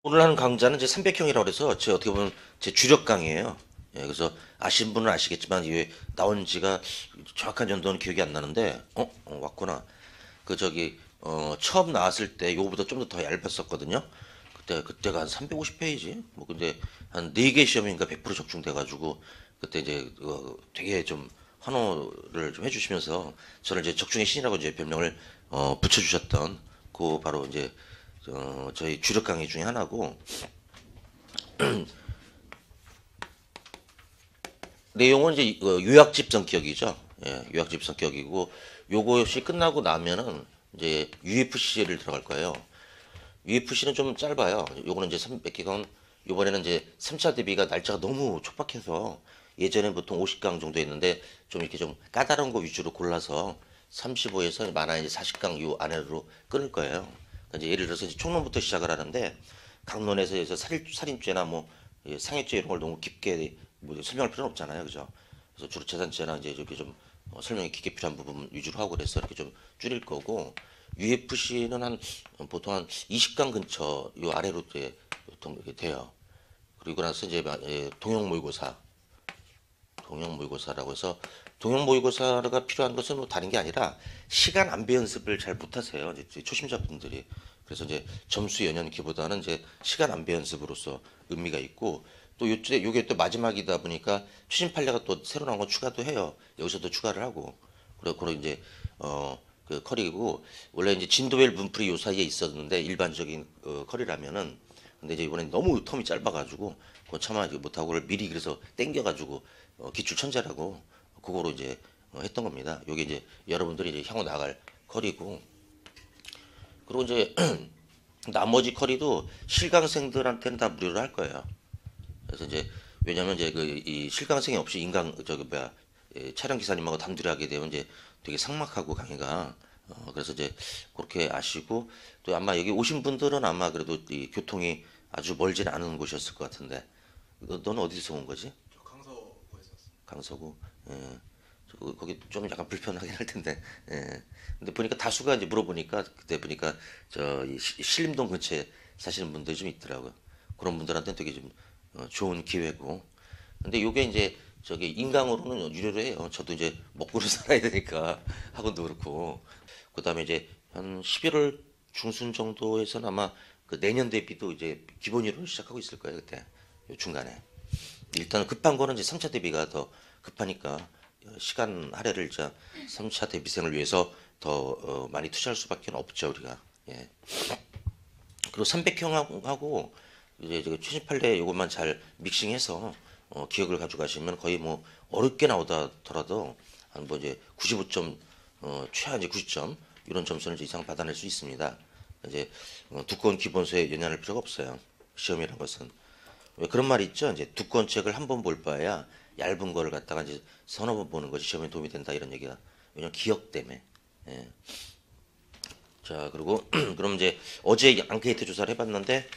오늘 하는 강좌는 제 300형이라고 그래서 제 어떻게 보면 제 주력 강의예요. 예, 그래서 아시는 분은 아시겠지만 이게 나온 지가 정확한 연도는 기억이 안 나는데 왔구나. 그 저기 처음 나왔을 때 요거보다 좀 더 얇았었거든요. 그때가 한 350페이지. 뭐 근데 한 4개 시험인가 100% 적중돼 가지고 그때 이제 되게 좀 환호를 좀 해주시면서 저를 이제 적중의 신이라고 이제 별명을 붙여주셨던 그 바로 이제 저희 주력 강의 중에 하나고 내용은 이제 요약집 성격이죠. 예, 요약집 성격이고 요것이 끝나고 나면은 이제 UFC를 들어갈 거예요. UFC는 좀 짧아요. 요거는 이제 300기간 요번에는 이제 3차 대비가 날짜가 너무 촉박해서 예전엔 보통 50강 정도 했는데 좀 이렇게 좀 까다로운 거 위주로 골라서 35에서 많아 이제 40강 요 안으로 끊을 거예요. 그러니까 이제 예를 들어서 이제 총론부터 시작을 하는데 강론에서 해서 살인죄나 뭐 상해죄 이런 걸 너무 깊게 뭐 설명할 필요는 없잖아요, 그죠? 그래서 주로 재산죄나 이제 이렇게 좀 설명이 깊게 필요한 부분 위주로 하고 그래서 이렇게 좀 줄일 거고 UFC는 한 보통 한 20강 근처 요 아래로 이제 보통 이렇게 돼요. 그리고 나서 이제 동형 모의고사, 동형 모의고사라고 해서 동형 모의고사가 필요한 것은 뭐 다른 게 아니라 시간 안배 연습을 잘 못하세요. 이제 초심자분들이. 그래서 이제 점수 연연기보다는 이제 시간 안배 연습으로서 의미가 있고 또 요게 또 마지막이다 보니까 추심 판례가 또 새로 나온 거 추가도 해요. 여기서도 추가를 하고 그리고 이제 그 커리고 원래 이제 진도웰 문프리 요 사이에 있었는데 일반적인 커리라면은 근데 이제 이번엔 너무 텀이 짧아가지고 그거 참아 못하고 그걸 미리 그래서 땡겨가지고 기출 천재라고 그거로 이제 했던 겁니다. 요게 이제 여러분들이 이제 향후 나갈 커리고 그리고 이제 나머지 커리도 실강생들한테는 다 무료로 할 거예요. 그래서 이제 왜냐면 이제 그 이 실강생이 없이 인강 저기 뭐야 차량 기사님하고 단둘이 하게 되면 이제 되게 삭막하고 강의가 그래서 이제 그렇게 아시고 또 아마 여기 오신 분들은 아마 그래도 이 교통이 아주 멀진 않은 곳이었을 것 같은데 너는 어디서 온 거지? 저 강서구에서 왔습니다. 강서구. 예. 거기 좀 약간 불편하긴 할 텐데. 예. 근데 보니까 다수가 이제 물어보니까 그때 보니까 저이 신림동 근처에 사시는 분들이 좀 있더라고요. 그런 분들한테는 되게 좀 좋은 기회고. 근데 요게 이제 저기 인강으로는 유료로 해요. 저도 이제 먹고는 살아야 되니까 학원도 그렇고. 그다음에 이제 한 11월 중순 정도에서는 아마 그 내년 대비도 이제 기본 유료를 시작하고 있을 거예요. 그때 요 중간에. 일단 급한 거는 이제 3차 대비가 더 급하니까 시간 할애를 이제 3차 대비생을 위해서 더 많이 투자할 수밖에 없죠 우리가. 예. 그리고 300형하고 이제 최신판례 요것만 잘 믹싱해서 기억을 가져가시면 거의 뭐 어렵게 나오더라도 한 뭐 이제 95점 최하 이제 90점 이런 점수는 이제 이상 받아낼 수 있습니다. 이제 두꺼운 기본서에 연연할 필요가 없어요. 시험이라는 것은. 왜 그런 말이 있죠. 이제 두꺼운 책을 한 번 볼 바에야 얇은 거를 갖다가 이제 서너 번 보는 것이 시험에 도움이 된다 이런 얘기가. 왜냐면 기억 때문에. 예. 자, 그리고 그럼 이제 어제 앙케이트 조사를 해봤는데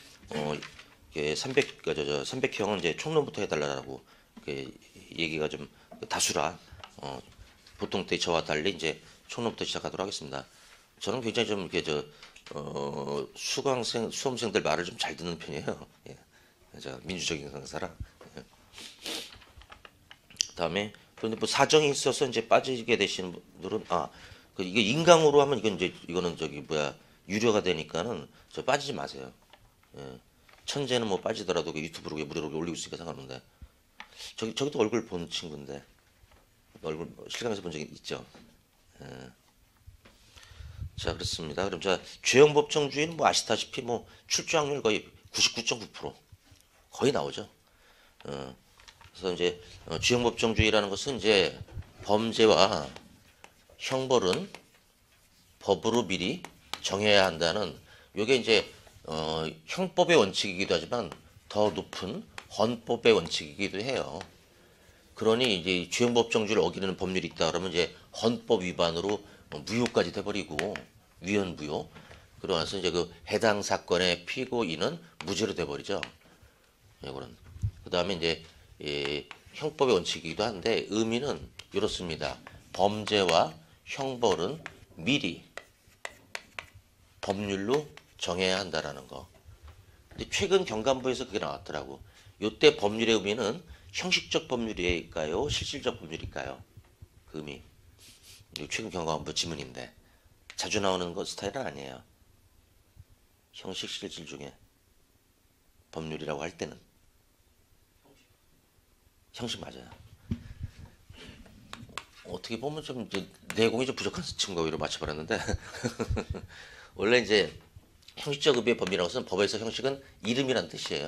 이게 300, 저 300형은 이제 총론부터 해달라고 그 얘기가 좀 다수라 보통 때 저와 달리 이제 총론부터 시작하도록 하겠습니다. 저는 굉장히 좀 이렇게 수험생들 말을 좀 잘 듣는 편이에요. 예. 저 민주적인 강사라. 예. 그다음에 그런데 뭐 사정이 있어서 이제 빠지게 되시는 분들은 그 이게 인강으로 하면 이건 이제 이거는 저기 뭐야 유료가 되니까는 저 빠지지 마세요. 예. 천재는 뭐 빠지더라도 그 유튜브로 무료로 올리고 있으니까 상관없는데 저기도 얼굴 본 친구인데 얼굴 실감해서 본 적이 있죠. 예. 자 그렇습니다. 그럼 자 죄형 법정주의는 뭐 아시다시피 뭐 출제 확률 거의 99.9% 거의 나오죠. 어, 그래서 이제 죄형 법정주의라는 것은 이제 범죄와 형벌은 법으로 미리 정해야 한다는 요게 이제 형법의 원칙이기도 하지만 더 높은 헌법의 원칙이기도 해요. 그러니 이제 주형법정주를 어기는 법률이 있다 그러면 이제 헌법 위반으로 무효까지 돼버리고 위헌무효. 그러고 나서 이제 그 해당 사건의 피고인은 무죄로 돼버리죠. 이거는 그 다음에 이제 형법의 원칙이기도 한데 의미는 이렇습니다. 범죄와 형벌은 미리 법률로 정해야 한다라는 거. 근데 최근 경감부에서 그게 나왔더라고. 요때 법률의 의미는 형식적 법률일까요? 실질적 법률일까요? 그 의미. 요 최근 경감부 지문인데 자주 나오는 거 스타일은 아니에요. 형식 실질 중에 법률이라고 할 때는 형식 맞아요. 어떻게 보면 좀 이제 내공이 좀 부족한 친구가 오히려 맞춰버렸는데 원래 이제 형식적 의미의 법이라는 것은 법에서 형식은 이름이란 뜻이에요.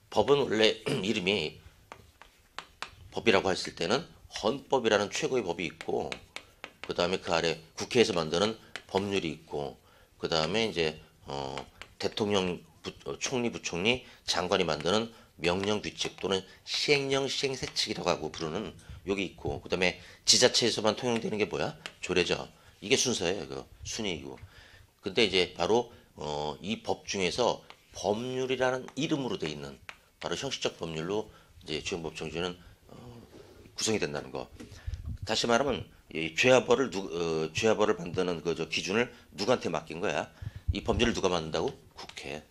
법은 원래 이름이 법이라고 했을 때는 헌법이라는 최고의 법이 있고 그 다음에 그 아래 국회에서 만드는 법률이 있고 그 다음에 이제 대통령, 총리, 부총리, 장관이 만드는 명령 규칙 또는 시행령 시행세칙이라고 하고 부르는 여기 있고 그 다음에 지자체에서만 통용되는 게 뭐야? 조례죠. 이게 순서예요. 그 순위이고. 근데 이제 바로 이 법 중에서 법률이라는 이름으로 돼 있는 바로 형식적 법률로 이제 주행법 정주는 구성이 된다는 거. 다시 말하면 이 죄와벌을 만드는 그 저 기준을 누구한테 맡긴 거야? 이 법률을 누가 만든다고? 국회.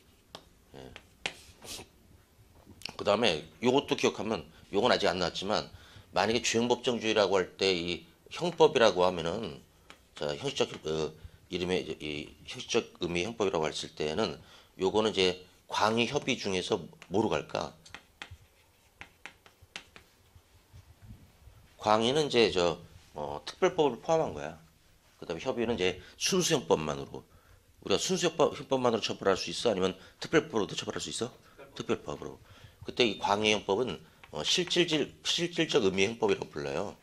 그 다음에 요것도 기억하면 요건 아직 안 나왔지만 만약에 주행법정주의라고 할 때 이 형법이라고 하면은 자 형식적 이름의 이 형식적 의미 형법이라고 했을 때는 요거는 이제 광의 협의 중에서 뭐로 갈까? 광의는 이제 특별법을 포함한 거야. 그다음에 협의는 이제 순수형법만으로 우리가 순수형법만으로 처벌할 수 있어? 아니면 특별법으로도 처벌할 수 있어? 특별법으로. 그때 이 광의형법은 실질적 의미의 형법이라고 불러요.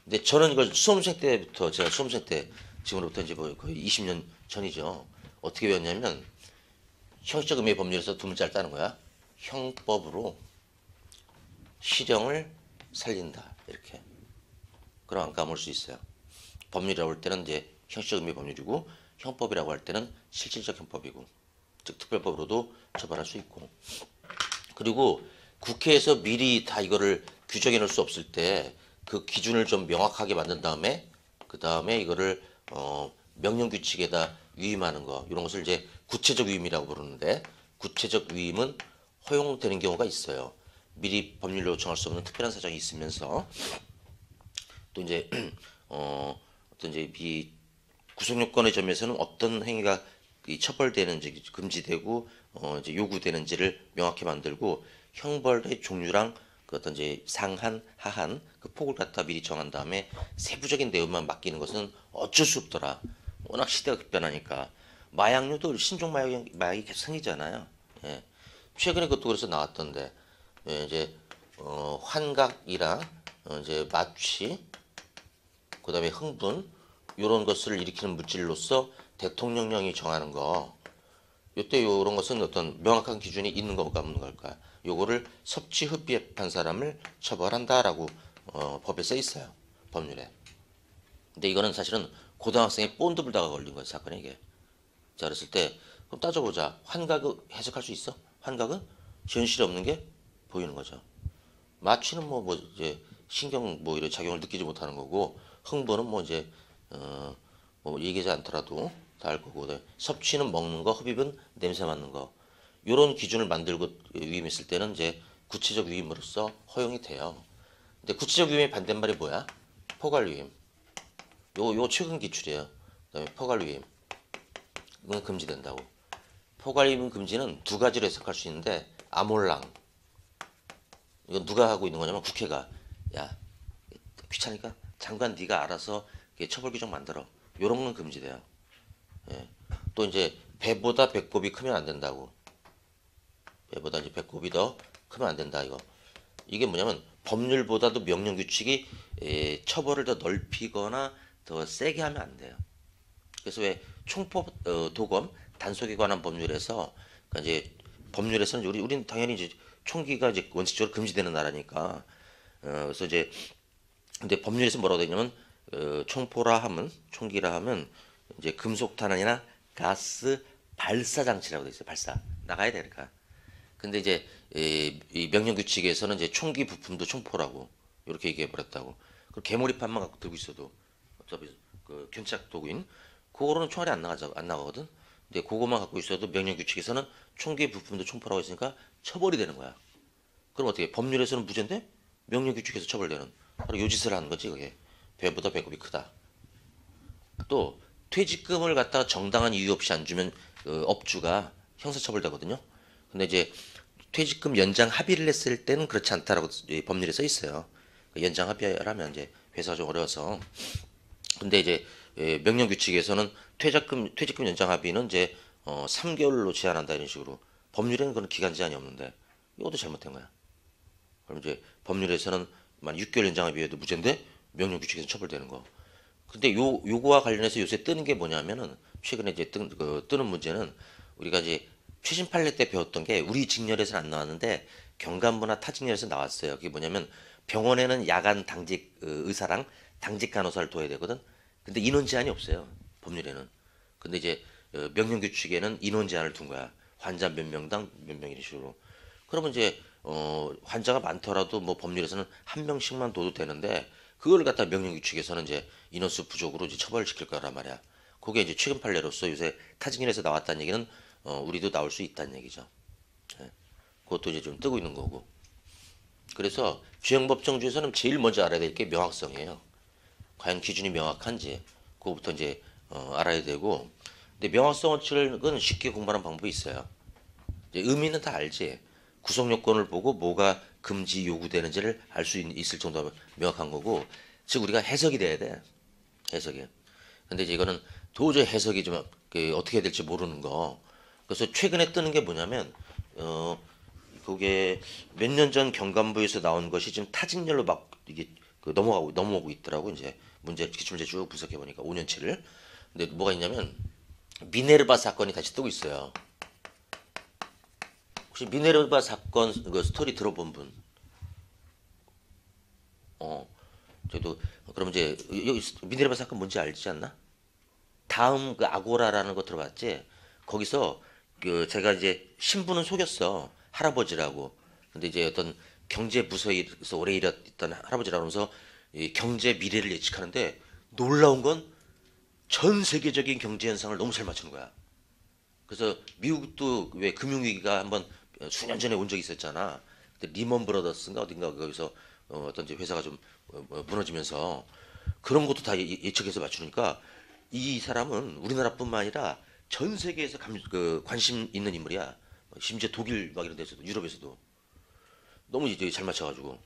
근데 저는 이걸 수험생 때부터 제가 수험생 때 지금으로부터 이제 뭐 거의 20년 전이죠. 어떻게 배웠냐면 형식적 의미의 법률에서 두 문자를 따는 거야. 형법으로 실형을 살린다 이렇게. 그럼 안 까먹을 수 있어요. 법률이라고 할 때는 이제 형식적 의미의 법률이고 형법이라고 할 때는 실질적 형법이고 즉 특별법으로도 처벌할 수 있고 그리고 국회에서 미리 다 이거를 규정해 놓을 수 없을 때 그 기준을 좀 명확하게 만든 다음에 그 다음에 이거를 명령 규칙에다 위임하는 거 이런 것을 이제 구체적 위임이라고 부르는데 구체적 위임은 허용되는 경우가 있어요. 미리 법률로 정할 수 없는 특별한 사정이 있으면서 또 이제 어떤 이제 이 구속요건의 점에서는 어떤 행위가 이 처벌되는지 금지되고 이제 요구되는지를 명확히 만들고 형벌의 종류랑 그 어떤 이제 상한 하한 그 폭을 갖다 미리 정한 다음에 세부적인 내용만 맡기는 것은 어쩔 수 없더라. 워낙 시대가 급변하니까 마약류도 신종 마약이 계속 생기잖아요. 예. 최근에 그것도 그래서 나왔던데 예, 이제 환각이랑 이제 마취 그다음에 흥분 이런 것을 일으키는 물질로서 대통령령이 정하는 거 요때 요런 것은 어떤 명확한 기준이 있는 건가 없는 걸까 요거를 섭취 흡입한 사람을 처벌한다라고 법에 써 있어요 법률에. 근데 이거는 사실은 고등학생이 본드 불다가 걸린 거예요 사건이 이게. 자 그랬을 때 그럼 따져보자. 환각을 해석할 수 있어? 환각은 현실에 없는 게 보이는 거죠. 마취는 뭐 이제 신경 뭐 이런 작용을 느끼지 못하는 거고 흥분은 뭐 이제 뭐 얘기하지 않더라도 다 알 거고 섭취는 먹는 거 흡입은 냄새 맡는 거 이런 기준을 만들고 위임했을 때는 이제 구체적 위임으로서 허용이 돼요. 근데 구체적 위임의 반대말이 뭐야? 포괄 위임. 요 최근 기출이에요. 그다음에 포괄 위임. 이건 금지된다고. 포괄 위임 금지는 두 가지로 해석할 수 있는데 아몰랑 이건 누가 하고 있는 거냐면 국회가 야 귀찮으니까 장관 네가 알아서 처벌 규정 만들어. 요런 건 금지돼요. 예. 또 이제 배보다 배꼽이 크면 안 된다고. 배보다 이제 배꼽이 더 크면 안 된다 이거. 이게 뭐냐면 법률보다도 명령 규칙이 처벌을 더 넓히거나 더 세게 하면 안 돼요. 그래서 왜 총법 도검 단속에 관한 법률에서 그러니까 이제 법률에서는 우리는 당연히 이제 총기가 이제 원칙적으로 금지되는 나라니까 그래서 이제 근데 법률에서 뭐라고 되어 있냐면 총포라 하면 총기라 하면 이제 금속탄환이나 가스 발사 장치라고 돼 있어요. 발사 나가야 되니까. 근데 이제 이 명령 규칙에서는 이제 총기 부품도 총포라고 이렇게 얘기해 버렸다고. 그 개몰입판만 갖고 들고 있어도 어차피 그 견착 도구인 그거로는 총알이 안 나가거든. 근데 그것만 갖고 있어도 명령 규칙에서는 총기 부품도 총포라고 했으니까 처벌이 되는 거야. 그럼 어떻게? 법률에서는 무죄인데 명령 규칙에서 처벌되는. 바로 요 짓을 하는 거지 그게. 배보다 배꼽이 크다. 또 퇴직금을 갖다가 정당한 이유 없이 안 주면 업주가 형사처벌되거든요. 근데 이제 퇴직금 연장 합의를 했을 때는 그렇지 않다라고 법률에 써 있어요. 연장 합의를 하면 이제 회사가 좀 어려워서. 근데 이제 명령 규칙에서는 퇴직금 연장 합의는 이제 3개월로 제한한다 이런 식으로. 법률에는 그런 기간 제한이 없는데 이것도 잘못된 거야. 그럼 이제 법률에서는 만 6개월 연장 합의해도 무죄인데 명령 규칙에서 처벌되는 거. 근데 요거와 관련해서 요새 뜨는 게 뭐냐면은 최근에 이제 뜨는 문제는 우리가 이제 최신 판례 때 배웠던 게 우리 직렬에서는 안 나왔는데 경감부나 타 직렬에서 나왔어요. 그게 뭐냐면 병원에는 야간 당직 의사랑 당직 간호사를 둬야 되거든. 근데 인원 제한이 없어요. 법률에는. 근데 이제 명령 규칙에는 인원 제한을 둔 거야. 환자 몇 명당 몇 명 이런 식으로. 그러면 이제 환자가 많더라도 뭐 법률에서는 한 명씩만 둬도 되는데 그걸 갖다 명령 규칙에서는 이제 인원수 부족으로 이제 처벌시킬 거란 말이야. 그게 이제 최근 판례로서 요새 타직인에서 나왔다는 얘기는 우리도 나올 수 있다는 얘기죠. 예. 그것도 이제 좀 뜨고 있는 거고. 그래서 주행법정주에서는 제일 먼저 알아야 될 게 명확성이에요. 과연 기준이 명확한지 그거부터 이제 알아야 되고. 근데 명확성 원칙은 쉽게 공부하는 방법이 있어요. 이제 의미는 다 알지. 구성 요건을 보고 뭐가 금지 요구되는지를 알 수 있을 정도로 명확한 거고, 즉 우리가 해석이 돼야 돼. 해석이. 근데 이제 이거는 도저히 해석이 좀 어떻게 해야 될지 모르는 거. 그래서 최근에 뜨는 게 뭐냐면 그게 몇 년 전 경감부에서 나온 것이 지금 타직렬로 막 이게 넘어오고 있더라고. 이제 기출문제 쭉 분석해 보니까 5년치를. 근데 뭐가 있냐면 미네르바 사건이 다시 뜨고 있어요. 혹시 미네르바 사건 그 스토리 들어본 분? 저도 그럼 이제 여기 미네르바 사건 뭔지 알지 않나? 다음 그 아고라라는 거 들어봤지? 거기서 그 제가 이제 신부는 속였어. 할아버지라고. 근데 이제 어떤 경제 부서에서 오래 일했던 할아버지라고 하면서 이 경제 미래를 예측하는데 놀라운 건 전 세계적인 경제 현상을 너무 잘 맞추는 거야. 그래서 미국도 왜 금융위기가 한번 수년 전에 온 적이 있었잖아. 그때 리먼 브라더스인가 어딘가 거기서 어떤 이제 회사가 좀 무너지면서 그런 것도 다 예측해서 맞추니까 이 사람은 우리나라뿐만 아니라 전 세계에서 관심 있는 인물이야. 심지어 독일 막 이런 데서도 유럽에서도 너무 이제 잘 맞춰가지고.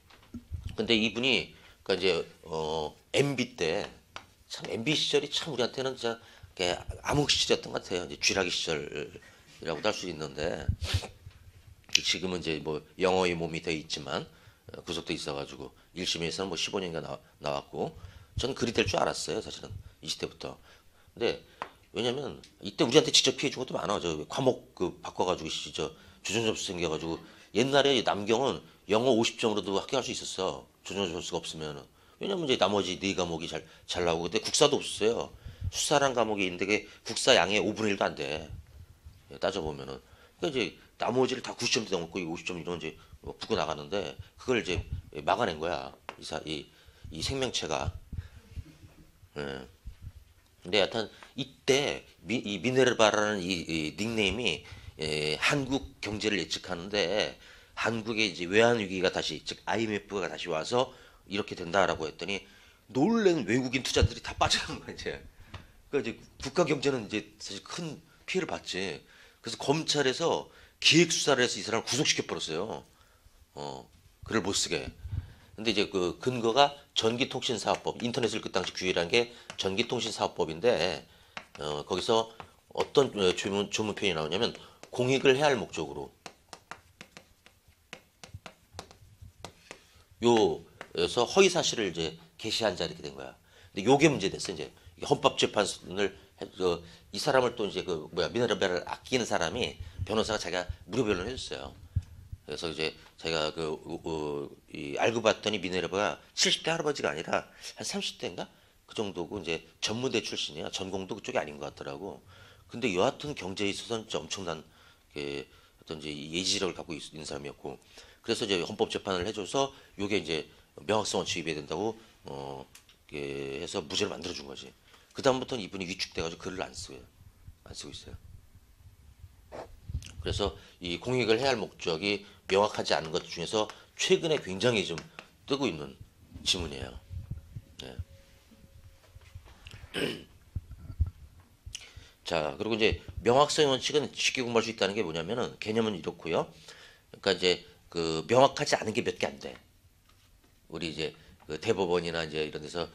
근데 이분이 그러니까 이제 MB 때 참 MB 시절이 참 우리한테는 진짜 암흑 시절이었던 것 같아요. 이제 쥐라기 시절이라고도 할 수 있는데 지금은 이제 뭐 영어의 몸이 돼 있지만 구속돼 있어가지고 1심에서는 뭐 15년인가 나왔고 저는 그리 될 줄 알았어요. 사실은 20대부터. 근데 왜냐면 이때 우리한테 직접 피해 준 것도 많아. 저 과목 바꿔가지고 저 조정 점수 생겨가지고 옛날에 남경은 영어 50점으로도 합격할 수 있었어. 조정 점수가 없으면은. 왜냐면 이제 나머지 네 과목이 잘 나오고 그때 국사도 없었어요. 수사란 과목이 있는데 그게 국사 양의 5분의 1도 안 돼. 따져보면은. 그러니까 이제 나머지를 다 90점대 넘고 50점 이런 이제 붙고 나가는데 그걸 이제 막아낸 거야. 이 생명체가. 예. 근데 여하튼 이때 이 미네르바라는 이 닉네임이 한국 경제를 예측하는데 한국의 이제 외환 위기가 다시 즉 IMF가 다시 와서 이렇게 된다라고 했더니 놀란 외국인 투자들이 다 빠져나간 거야 이제. 그러니까 이제 국가 경제는 이제 사실 큰 피해를 봤지. 그래서 검찰에서 기획 수사를 해서 이 사람을 구속시켜 버렸어요. 글을 못 쓰게. 근데 이제 그 근거가 전기통신사업법, 인터넷을 그 당시 규율한 게 전기통신사업법인데 거기서 어떤 조문 표현이 나오냐면 공익을 해야 할 목적으로 요에서 허위 사실을 이제 게시한 자 이렇게 된 거야. 근데 요게 문제됐어 이제 헌법재판을 이 사람을 또 이제 미네르바를 아끼는 사람이 변호사가 자기가 무료 변론을 해줬어요. 그래서 이제 제가 알고 봤더니 미네르바가 70대 할아버지가 아니라 한 30대인가 그 정도고 이제 전무대 출신이야. 전공도 그쪽이 아닌 것 같더라고. 근데 여하튼 경제에 있어서는 진짜 엄청난 어떤 이제 예지력을 갖고 있는 사람이었고 그래서 이제 헌법 재판을 해줘서 요게 이제 명확성 원칙 위배된다고 해서 무죄를 만들어준 거지. 그 다음부터는 이분이 위축돼가지고 글을 안 쓰고 있어요. 그래서 이 공익을 해야 할 목적이 명확하지 않은 것 중에서 최근에 굉장히 좀 뜨고 있는 지문이에요. 네. 자, 그리고 이제 명확성의 원칙은 쉽게 공부할 수 있다는 게 뭐냐면은 개념은 이렇고요. 그러니까 이제 그 명확하지 않은 게 몇 개 안 돼. 우리 이제 그 대법원이나 이제 이런 데서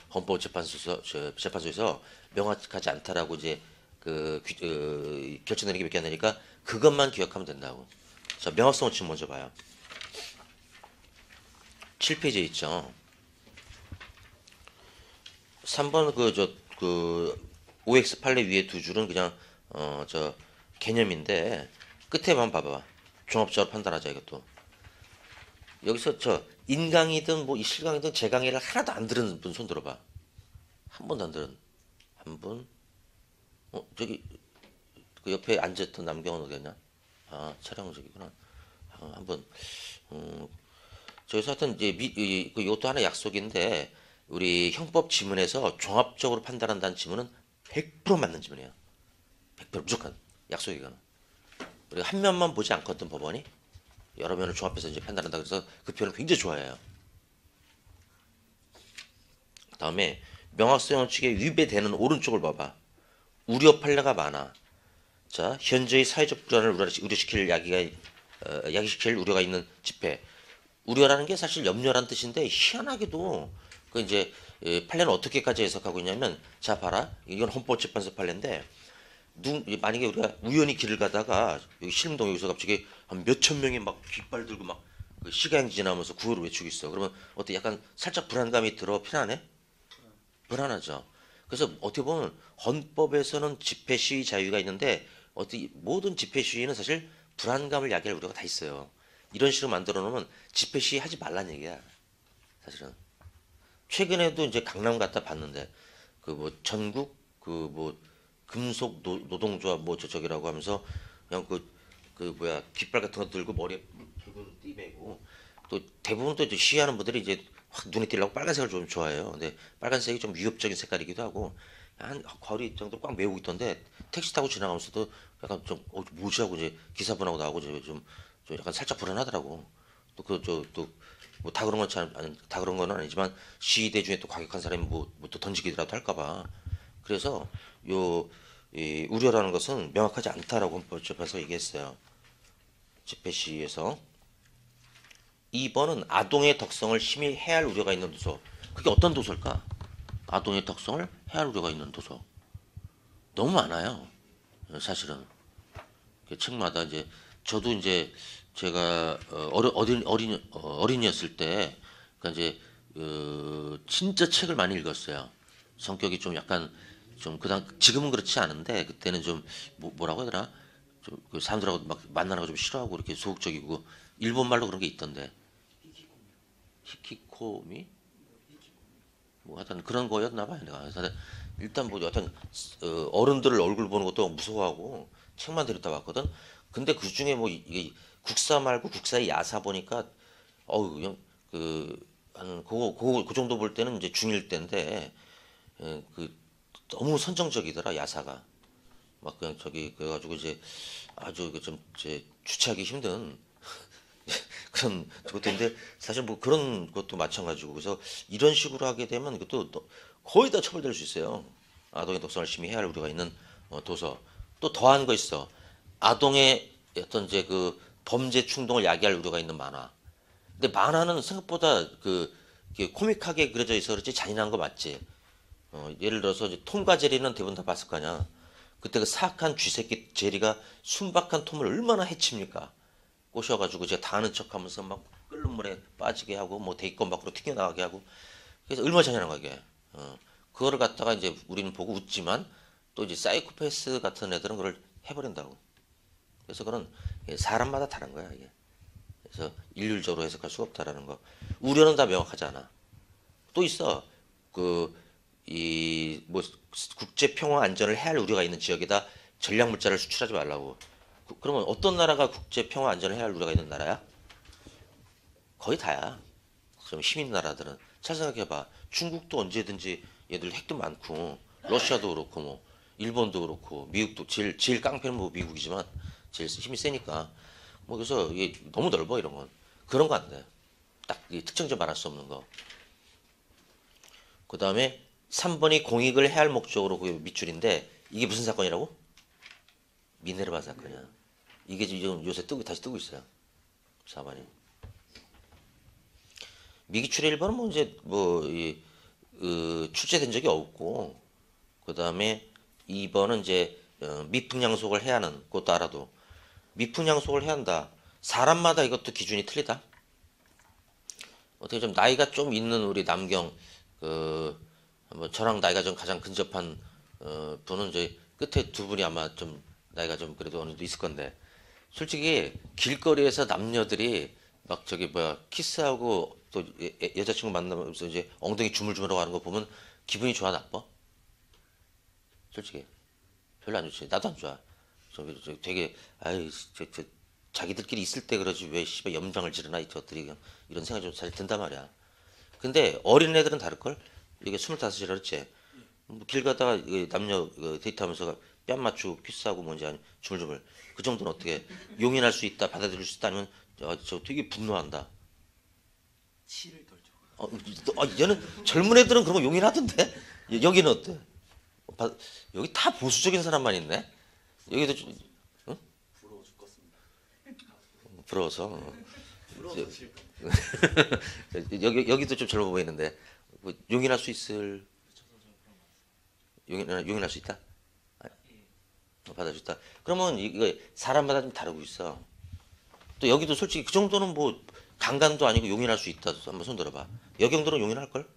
재판소에서 명확하지 않다라고 이제 결정 내리는 게 몇 개 안 되니까 그것만 기억하면 된다고. 자, 명확성 원칙 먼저 봐요. 7페이지에 있죠. 3번 OX 판례 위에 두 줄은 그냥 개념인데 끝에 한번 봐봐. 종합적으로 판단하자 이것도. 여기서 인강이든 뭐 실강이든 제 강의를 하나도 안 들은 분 손 들어봐. 한 번도 안 들은 한 분. 저기 그 옆에 앉았던 남경은 어디였냐? 아, 촬영 저기구나. 한 분. 저기서 하여튼 이제 이것도 하나 약속인데 우리 형법 지문에서 종합적으로 판단한다는 지문은 100% 맞는 지문이에요. 100% 무조건 약속이거든. 우리가 한 면만 보지 않거든 법원이 여러 면을 종합해서 이제 판단한다 그래서 그 표현을 굉장히 좋아해요. 다음에 명확성 원칙에 위배되는 오른쪽을 봐봐. 우려 판례가 많아. 자, 현재의 사회적 불안을 우려시킬 야기시킬 우려가 있는 집회. 우려라는 게 사실 염려라는 뜻인데 희한하게도 그 이제 판례는 어떻게까지 해석하고 있냐면 자 봐라 이건 헌법재판소 판례인데 만약에 우리가 우연히 길을 가다가 여기 신림동 여기서 갑자기 한 몇천 명이 막 깃발 들고 막 그 시가행 지나면서 구호를 외치고 있어. 그러면 어때 약간 살짝 불안감이 들어 피나네? 불안하죠. 그래서 어떻게 보면 헌법에서는 집회 시위 자유가 있는데 어떻게 모든 집회 시위는 사실 불안감을 야기할 우려가 다 있어요. 이런 식으로 만들어 놓으면 집회 시위 하지 말란 얘기야. 사실은. 최근에도 이제 강남 갔다 봤는데 그 뭐 전국 그 뭐 금속 노동조합 뭐 저기라고 하면서 그냥 그 뭐야 깃발 같은 거 들고 머리에 붉은 띠 매고 또 대부분 또 이제 시위하는 분들이 이제 확 눈에 띄려고 빨간색을 좀 좋아해요. 근데 빨간색이 좀 위협적인 색깔이기도 하고 한 거리 정도 꽉 메우고 있던데 택시 타고 지나가면서도 약간 좀 뭐지 하고 이제 기사분하고 나하고 이제 좀 약간 살짝 불안하더라고. 또 뭐 다 그런 건 다 그런 건 아니지만 시위대 중에 또 과격한 사람이 또 던지기라도 할까봐. 그래서 이 우려라는 것은 명확하지 않다라고 헌법재판소가 얘기했어요. 집회 시위에서. 2번은 아동의 덕성을 심히 해할 우려가 있는 도서. 그게 어떤 도서일까? 아동의 덕성을 해할 우려가 있는 도서. 너무 많아요. 사실은. 그 책마다 이제 저도 이제 제가 어린이였을 때 그러니까 이제 진짜 책을 많이 읽었어요. 성격이 좀 약간 좀 그당 지금은 그렇지 않은데 그때는 좀 뭐라고 해야 되나 좀그 사람들하고 막 만나는 거 좀 싫어하고 이렇게 소극적이고 일본 말로 그런 게 있던데 히키코미 뭐 하여튼 그런 거였나 봐요 내가. 그래서 일단 뭐 여하튼 어른들 얼굴 보는 것도 무서워하고 책만 들였다 봤거든. 근데 그 중에 뭐 이게 국사 말고 국사의 야사 보니까 어우 그냥 그 정도 볼 때는 이제 중1 때인데 그 너무 선정적이더라 야사가. 막 그냥 저기 그래가지고 이제 아주 좀 이제 주체하기 힘든 그런 것도인데 사실 뭐 그런 것도 마찬가지고 그래서 이런 식으로 하게 되면 이것도 거의 다 처벌될 수 있어요. 아동의 독성을 심히 해야 할 우려가 있는 도서. 또 더한 거 있어. 아동의 어떤 이제 그 범죄 충동을 야기할 우려가 있는 만화. 근데 만화는 생각보다 이게 코믹하게 그려져 있어 그렇지 잔인한 거 맞지? 예를 들어서 이제 톰과 제리는 대부분 다 봤을 거 아니야. 그때 그 사악한 쥐새끼 제리가 순박한 톰을 얼마나 해칩니까? 꼬셔가지고 제가 다 아는 척하면서 막 끓는 물에 빠지게 하고 뭐 대기권 밖으로 튀겨나가게 하고 그래서 얼마나 잔인한 거야 이게. 그거를 갖다가 이제 우리는 보고 웃지만 또 이제 사이코패스 같은 애들은 그걸 해버린다고. 그래서 그건 사람마다 다른 거야 이게. 그래서 일률적으로 해석할 수가 없다라는 거. 우려는 다 명확하지 않아. 또 있어. 뭐 국제 평화 안전을 해야 할 우려가 있는 지역에다 전략 물자를 수출하지 말라고. 그러면 어떤 나라가 국제 평화 안전을 해야 할 우려가 있는 나라야? 거의 다야. 좀 힘 있는 나라들은. 잘 생각해봐. 중국도 언제든지 얘들 핵도 많고 러시아도 그렇고 뭐 일본도 그렇고 미국도 제일 깡패는 뭐 미국이지만 제일 힘이 세니까. 뭐 그래서 이게 너무 넓어 이런 건. 그런 거 안 돼. 딱 특정점 말할 수 없는 거. 그 다음에 3번이 공익을 해할 목적으로 그 밑줄인데 이게 무슨 사건이라고? 미네르바 사건이야. 이게 지금 요새 다시 뜨고 있어요. 4번이. 미기출의 1번은 뭐 이제 출제된 적이 없고, 그 다음에 2번은 이제 미풍양속을 해야 하는, 그것도 알아도. 미풍양속을 해야 한다. 사람마다 이것도 기준이 틀리다. 어떻게 좀 나이가 좀 있는 우리 남경, 뭐 저랑 나이가 좀 가장 근접한 분은 이제 끝에 두 분이 아마 좀 나이가 좀 그래도 어느 정도 있을 건데, 솔직히 길거리에서 남녀들이 막 저기 뭐야 키스하고 또 여자친구 만나면서 이제 엉덩이 주물주물하고 하는 거 보면 기분이 좋아 나빠? 솔직히 별로 안 좋지. 나도 안 좋아. 저 되게 아유 저 자기들끼리 있을 때 그러지 왜 씨발 염장을 지르나 이 저들이 그냥 이런 생각이 좀 사실 든단 말이야. 근데 어린 애들은 다를걸? 이게 25이라 그랬지? 뭐길 가다가 남녀 데이트하면서 뺨 맞추고 키스하고 뭔지 아니 주물주물 그 정도는 어떻게 용인할 수 있다 받아들일 수 있다 아니면 저 되게 분노한다. 치를 떨죠. 얘는 젊은 애들은 그런 거 용인하던데 여기는 어때? 여기 다 보수적인 사람만 있네. 여기도 응? 부러워 죽겠습니다. 부러워서 부러워서 싫고. 여기도 좀 젊어 보이는데 뭐 용인할 수 있을 용인할 수 있다? 받아줄 수 있다. 그러면 이거 사람마다 좀 다르고 있어. 또 여기도 솔직히 그 정도는 뭐 강간도 아니고 용인할 수 있다. 한번 손 들어봐. 여경들은 용인할 걸?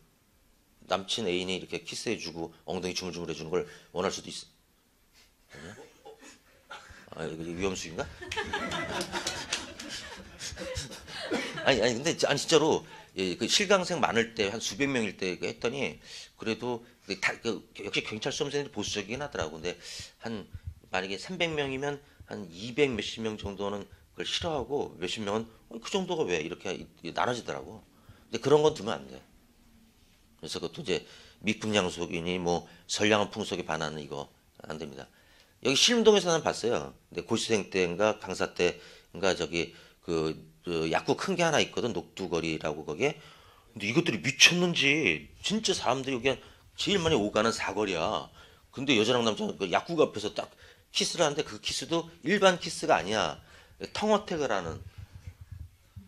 남친 애인이 이렇게 키스해주고 엉덩이 주물주물 해주는 걸 원할 수도 있어. 아니야? 아 이거 위험수인가? 아니 근데 아니 진짜로 그 실강생 많을 때 한 수백 명일 때 했더니 그래도 역시 경찰 시험생들이 보수적이긴 하더라고. 근데 한 만약에 300명이면 한 200 몇십 명 정도는 그걸 싫어하고 몇십 명은 그 정도가 왜 이렇게 나눠지더라고. 근데 그런 건 두면 안 돼. 그래서 그것도 이제 미풍양속이니 뭐 선량한 풍속에 반하는 이거 안 됩니다. 여기 신림동에서 는 봤어요. 근데 고시생 때인가 강사 때인가 저기 그 약국 큰 게 하나 있거든. 녹두거리라고 거기에. 근데 이것들이 미쳤는지 진짜 사람들이 여기 제일 많이 오가는 사거리야. 근데 여자랑 남자가 그 약국 앞에서 딱 키스를 하는데 그 키스도 일반 키스가 아니야. 텅어택을 하는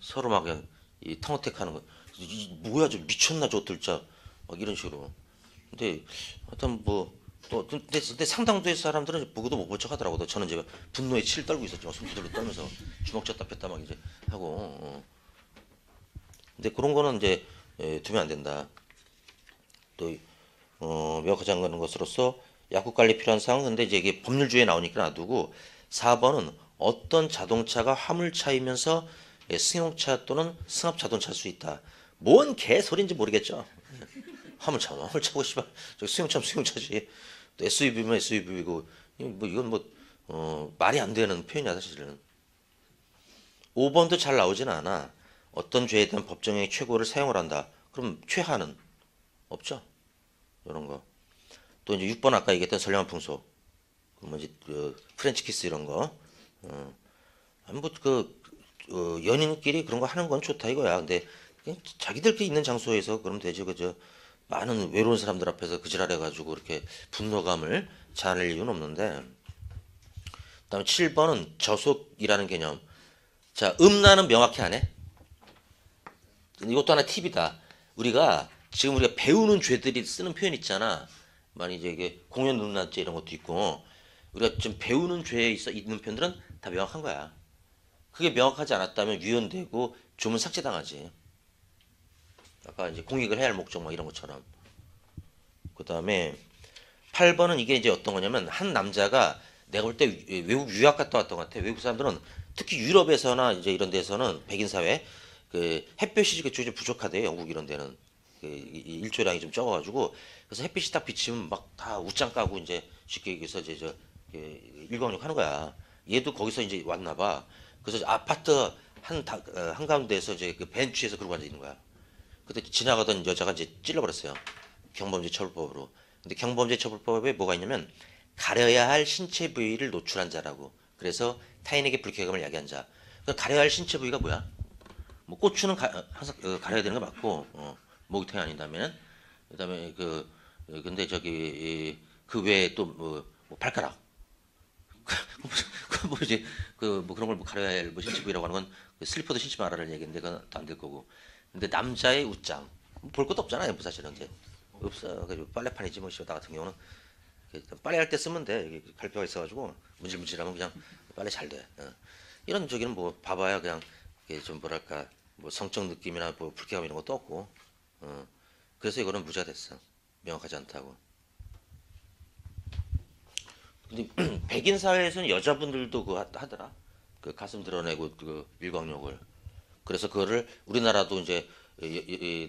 서로 막 그냥 이 텅어택 하는 거. 뭐야 저 미쳤나 저들 진짜 막 이런 식으로. 근데 하여튼 뭐 또 근데 상당수의 사람들은 보고도 못 볼 척 하더라고. 저는 이제 분노에 치를 떨고 있었죠. 손두들로 떨면서 주먹 쳤다 폈다 막 이제 하고. 근데 그런 거는 이제 두면 안 된다. 또 명확하지 않은 것으로서 약국 관리 필요한 사항. 근데 이제 이게 법률주의에 나오니까 놔두고 4번은 어떤 자동차가 화물차이면서 승용차 또는 승합 자동차일 수 있다. 뭔 개소리인지 모르겠죠. 화물차고 씨발 저기 수용차면 수용차지. 또 SUV면 SUV고 뭐 이건 뭐 말이 안 되는 표현이야 사실은. 5번도 잘 나오진 않아. 어떤 죄에 대한 법정형의 최고를 사용을 한다. 그럼 최하는 없죠. 이런 거. 또 이제 6번 아까 얘기했던 선량한 풍속. 그뭐 이제 그 프렌치 키스 이런 거. 뭐그 연인끼리 그런 거 하는 건 좋다 이거야. 근데 그냥 자기들끼리 있는 장소에서 그럼 되지 그저 많은 외로운 사람들 앞에서 그 지랄 해가지고 이렇게 분노감을 자아낼 이유는 없는데. 그다음에 7번은 저속이라는 개념. 자, 음란은 명확히 안 해? 이것도 하나 팁이다. 지금 우리가 배우는 죄들이 쓰는 표현 있잖아. 많이 이게 공연 음란죄 이런 것도 있고. 우리가 지금 배우는 죄에 있는 표현들은 다 명확한 거야. 그게 명확하지 않았다면 위헌되고 조문 삭제당하지. 아까 이제 공익을 해야 할 목적 뭐 이런 것처럼. 그 다음에 8번은 이게 이제 어떤 거냐면 한 남자가 내가 볼 때 외국 유학 갔다 왔던 것 같아. 외국 사람들은 특히 유럽에서나 이제 이런 데서는 백인 사회 그 햇볕이 좀 부족하대요. 영국 이런 데는 그 일조량이 좀 적어가지고 그래서 햇빛이 딱 비치면 막 다 웃장 까고 이제 쉽게 얘기해서 이제 일광욕 하는 거야. 얘도 거기서 이제 왔나 봐. 그래서 아파트 한가운데에서 이제 그 벤치에서 그러고 앉아 있는 거야. 그때 지나가던 여자가 이제 찔러버렸어요. 경범죄 처벌법으로. 근데 경범죄 처벌법에 뭐가 있냐면 가려야 할 신체 부위를 노출한 자라고 그래서 타인에게 불쾌감을 야기한 자. 그 가려야 할 신체 부위가 뭐야? 뭐 고추는 항상 가려야 되는 거 맞고 목욕탕이 아닌다면 그다음에 근데 저기 그 외에 또 뭐 발가락 그 뭐지 그 뭐 그런 걸 뭐 가려야 할 뭐 신체 부위라고 하는 건그 슬리퍼도 신지 말아라는 얘기인데 그건 또 안 될 거고 근데 남자의 웃장 볼 것도 없잖아요 뭐 사실은 이제 없어 그 빨래판이지 뭐 나 같은 경우는 빨래할 때 쓰면 돼 여기 갈뼈가 있어가지고 문질문질하면 그냥 빨래 잘 돼. 이런 저기는 뭐 봐봐야 그냥 이게 좀 뭐랄까 뭐 성적 느낌이나 뭐 불쾌감 이런 것도 없고 그래서 이거는 무죄가 됐어 명확하지 않다고. 근데 백인 사회에서는 여자분들도 그거 하더라 그 가슴 드러내고 그 일광욕을 그래서 그거를 우리나라도 이제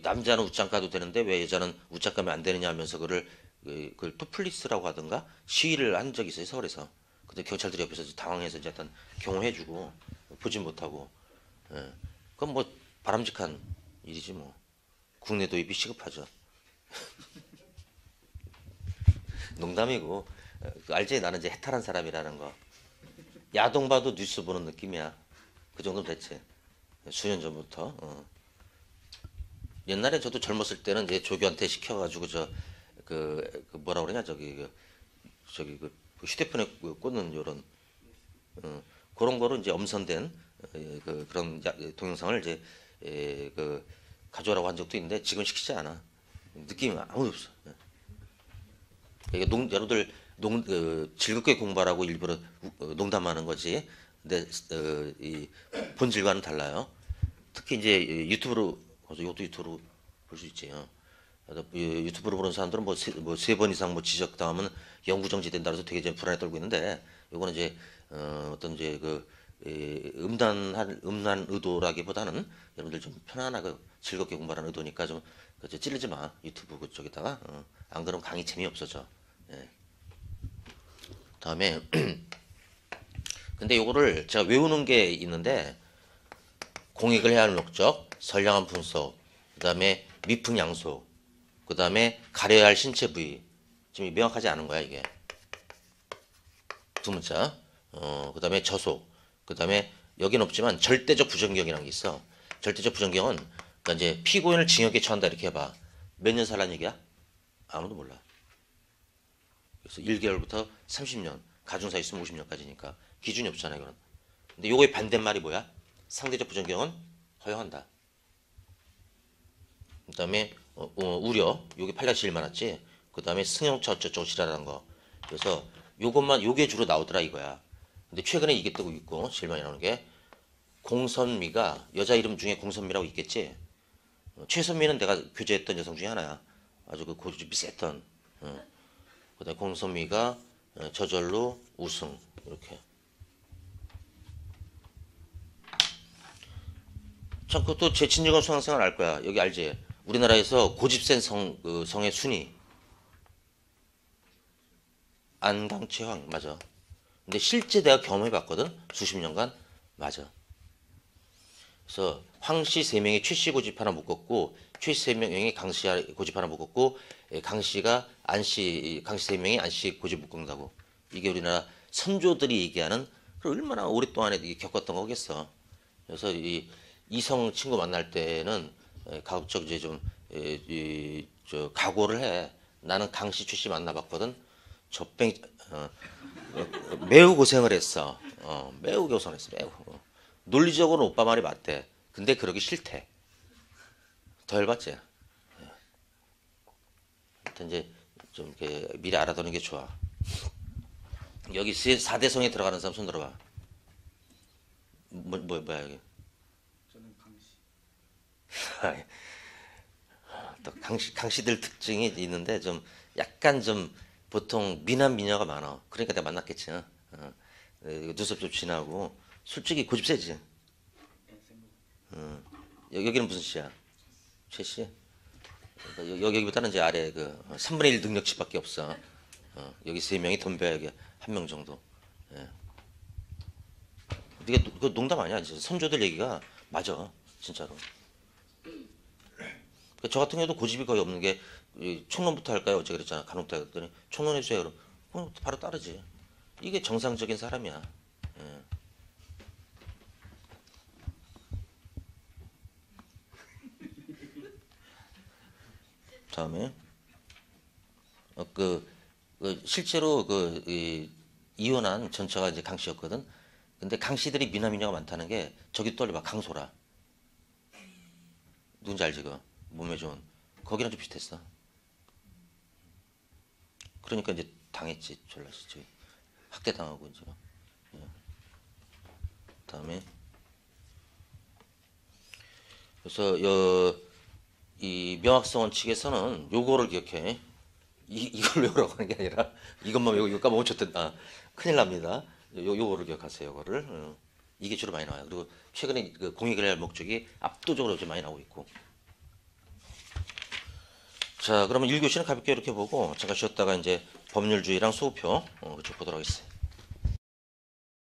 남자는 웃장 까도 되는데 왜 여자는 웃장 까면 안 되느냐 하면서 그걸 토플리스라고 하던가 시위를 한 적이 있어요 서울에서. 근데 경찰들이 옆에서 당황해서 이제 일단 경호해주고 보진 못하고 그건 뭐 바람직한 일이지 뭐 국내 도입이 시급하죠. 농담이고 알지 나는 이제 해탈한 사람이라는 거 야동 봐도 뉴스 보는 느낌이야 그 정도면 됐지 수년 전부터 옛날에 저도 젊었을 때는 이제 조교한테 시켜가지고 그 뭐라 그러냐 저기 휴대폰에 꽂는 요런 그런 거로 이제 엄선된 그런 동영상을 이제 그 가져오라고 한 적도 있는데 지금 시키지 않아 느낌이 아무도 없어. 이게 여러분들 즐겁게 공부하라고 일부러 농담하는 거지. 근데 이 본질과는 달라요. 특히 이제 유튜브로 이것도 유튜브로 볼 수 있지. 유튜브로 보는 사람들은 뭐 세 번 이상 뭐 지적당하면 영구정지 된다 그래서 되게 이제 불안에 떨고 있는데 이거는 이제 어떤 이제 음란 의도라기보다는 여러분들 좀 편안하게 즐겁게 공부하는 의도니까 좀 찌르지 마 유튜브 그쪽에다가 안 그러면 강의 재미없어져. 예. 다음에 근데 요거를 제가 외우는 게 있는데 공익을 해야 할 목적, 선량한 분석, 그다음에 미풍양속, 그다음에 가려야 할 신체 부위 지금 명확하지 않은 거야 이게 두 문자. 그다음에 저속, 그다음에 여긴 없지만 절대적 부정경이라는 게 있어. 절대적 부정경은 그러니까 이제 피고인을 징역에 처한다 이렇게 해봐. 몇 년 살란 얘기야? 아무도 몰라. 그래서 1개월부터 30년, 가중사 있으면 50년까지니까 기준이 없잖아요, 이거는. 근데 요거의 반대말이 뭐야? 상대적 부정경은 허용한다. 그다음에 우려, 요게 판례가 제일 많았지. 그다음에 승용차 어쩌고 지랄하는 거. 그래서 요게 주로 나오더라 이거야. 근데 최근에 이게 뜨고 있고 제일 많이 나오는 게 공선미가 여자 이름 중에 공선미라고 있겠지. 최선미는 내가 교제했던 여성 중에 하나야. 아주 그 고집이 셌던. 그다음에 공선미가 저절로 우승 이렇게. 참 그것도 제 진정한 수강생은 알 거야. 여기 알지? 우리나라에서 고집 센 성의 순위 안강최황 맞아. 근데 실제 내가 경험해봤거든 수십 년간 맞아. 그래서 황씨 3명이 최씨 고집 하나 묶었고 최씨 3명이 강씨 고집 하나 묶었고 강씨가 안씨 강씨 3명이 안씨 고집 묶는다고. 이게 우리나라 선조들이 얘기하는 얼마나 오랫동안 겪었던 거겠어. 그래서 이 이성 친구 만날 때는 가급적 이제 저 각오를 해. 나는 강씨 최씨 만나봤거든. 매우 고생을 했어. 매우 고생했어. 매우. 논리적으로는 오빠 말이 맞대. 근데 그러기 싫대. 더 열받지. 하여튼 이제 좀 이렇게 미리 알아두는 게 좋아. 여기 4대성에 들어가는 사람 손 들어봐. 뭐야 여기? 저는 강시. 또 강씨들 특징이 있는데 좀 약간 좀 보통 미남 미녀가 많아. 그러니까 내가 만났겠지. 눈썹 좀 진하고 솔직히 고집 세지. 여기는 무슨 씨야? 최 씨? 여기보다는 이제 아래 3분의 1 능력치밖에 없어. 여기 3명이 덤벼야 여기 1명 정도. 예. 이게 그 농담 아니야. 선조들 얘기가 맞아. 진짜로. 저 같은 경우도 고집이 거의 없는 게 총론부터 할까요? 어제 그랬잖아. 간혹다 그랬더니 총론 해주세요. 그럼 바로 따르지. 이게 정상적인 사람이야. 다음에 실제로 이혼한 전처가 이제 강 씨였거든. 근데 강 씨들이 미남이녀가 많다는 게 저기 떨려 봐. 강소라. 누군지 알지 그 몸에 좋은. 거기랑 좀 비슷했어. 그러니까 이제 당했지 졸라 씨. 학대 당하고 이제. 다음에 그래서 이 명학성원 측에서는 요거를 기억해. 이걸 외우라고 하는 게 아니라 이것만 외우고 이거 까먹으면 좋겠다. 큰일 납니다. 요거를 기억하세요. 요거를. 이게 주로 많이 나와요. 그리고 최근에 그 공익을 목적이 압도적으로 좀 많이 나오고 있고. 자, 그러면 1교시는 가볍게 이렇게 보고 잠깐 쉬었다가 이제 법률주의랑 수호표 그쪽 보도록 하겠습니다.